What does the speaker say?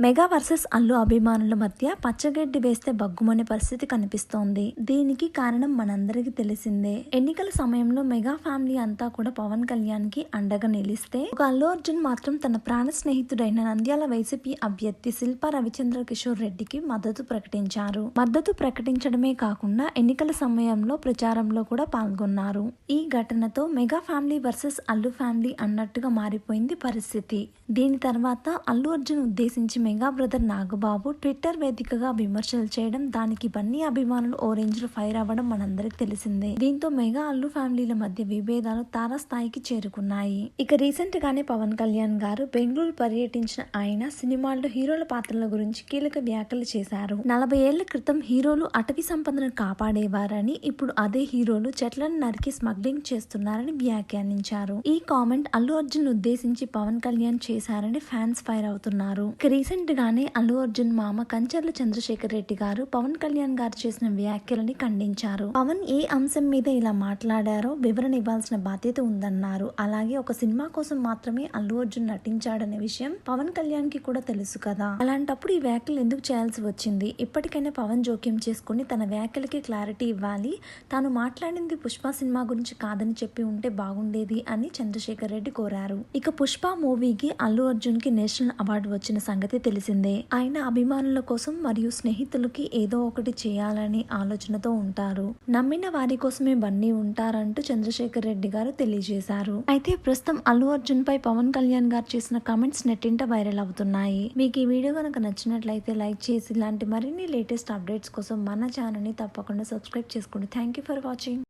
Mega versus Allu అభిమానుల మధ్య పచ్చగడ్డి వేస్తే బగ్గుమనే పరిస్థితి కనిపిస్తోంది. దీనికి కారణం మనందరికీ తెలిసిందే. ఎన్నికల సమయంలో మెగా ఫ్యామిలీ అంతా కూడా పవన్ కళ్యాణ్ కి అండగా నిలిస్తే, ఒక అల్లు అర్జున్ మాత్రం తన ప్రాణ స్నేహితుడైన నంద్యాల వైసీపీ అభ్యర్థి శిల్పా రవిచంద్ర కిషోర్ రెడ్డికి మద్దతు ప్రకటించారు. మద్దతు ప్రకటించడమే కాకుండా ఎన్నికల సమయంలో ప్రచారంలో కూడా పాల్గొన్నారు. ఈ ఘటనతో mega family versus Allu family అన్నట్టుగా మారిపోయింది పరిస్థితి. దీని తర్వాత అల్లు అర్జున్ ఉద్దేశించి మెగా బ్రదర్ నాగబాబు ట్విట్టర్ వేదికగా విమర్శలు చేయడం, దానికి బన్నీ అభిమానులు ఓ రేంజ్ లో ఫైర్ అవ్వడం మనందరికి తెలిసిందే. దీంతో మెగా అల్లు ఫ్యామిలీల మధ్య విభేదాలు తారాస్థాయికి చేరుకున్నాయి. ఇక రీసెంట్ గానే పవన్ కళ్యాణ్ గారు బెంగళూరు పర్యటించిన ఆయన సినిమాల్లో హీరోల పాత్రల గురించి కీలక వ్యాఖ్యలు చేశారు. 40 ఏళ్ల క్రితం హీరోలు అటవీ సంపదను కాపాడేవారని, ఇప్పుడు అదే హీరోలు చెట్లను నరికి స్మగ్లింగ్ చేస్తున్నారని వ్యాఖ్యానించారు. ఈ కామెంట్ అల్లు అర్జున్ ఉద్దేశించి పవన్ కళ్యాణ్ చేశారని ఫ్యాన్స్ ఫైర్ అవుతున్నారు. రీసెంట్ గానే అల్లు అర్జున్ మామ కంచర్ల చంద్రశేఖర్ రెడ్డి గారు పవన్ కళ్యాణ్ గారు చేసిన వ్యాఖ్యలని ఖండించారు. పవన్ ఏ అంశం మీద ఇలా మాట్లాడారో వివరణ ఇవ్వాల్సిన బాధ్యత ఉందన్నారు. అలాగే ఒక సినిమా కోసం మాత్రమే అల్లు అర్జున్ నటించాడనే విషయం పవన్ కళ్యాణ్ కి కూడా తెలుసు కదా. అలాంటప్పుడు ఈ వ్యాఖ్యలు ఎందుకు చేయాల్సి వచ్చింది? ఇప్పటికైనా పవన్ జోక్యం చేసుకుని తన వ్యాఖ్యలకి క్లారిటీ ఇవ్వాలి. తాను మాట్లాడింది పుష్ప సినిమా గురించి కాదని చెప్పి ఉంటే బాగుండేది అని చంద్రశేఖర్ రెడ్డి కోరారు. ఇక పుష్ప మూవీకి అల్లు అర్జున్ కి నేషనల్ అవార్డు వచ్చిన సంగతి తెలిసిందే. ఆయన అభిమానుల కోసం మరియు స్నేహితులకి ఏదో ఒకటి చేయాలని ఆలోచనతో ఉంటారు. నమ్మిన వారి కోసమే బన్నీ ఉంటారంటూ చంద్రశేఖర్ రెడ్డి గారు తెలియజేశారు. అయితే ప్రస్తుతం అల్లు అర్జున్ పై పవన్ కళ్యాణ్ గారు చేసిన కామెంట్స్ నెట్టింట వైరల్ అవుతున్నాయి. మీకు ఈ వీడియో కనుక నచ్చినట్లయితే లైక్ చేసి ఇలాంటి మరిన్ని లేటెస్ట్ అప్డేట్స్ కోసం మన ఛానల్ ని తప్పకుండా సబ్స్క్రైబ్ చేసుకోండి. Thank you for watching.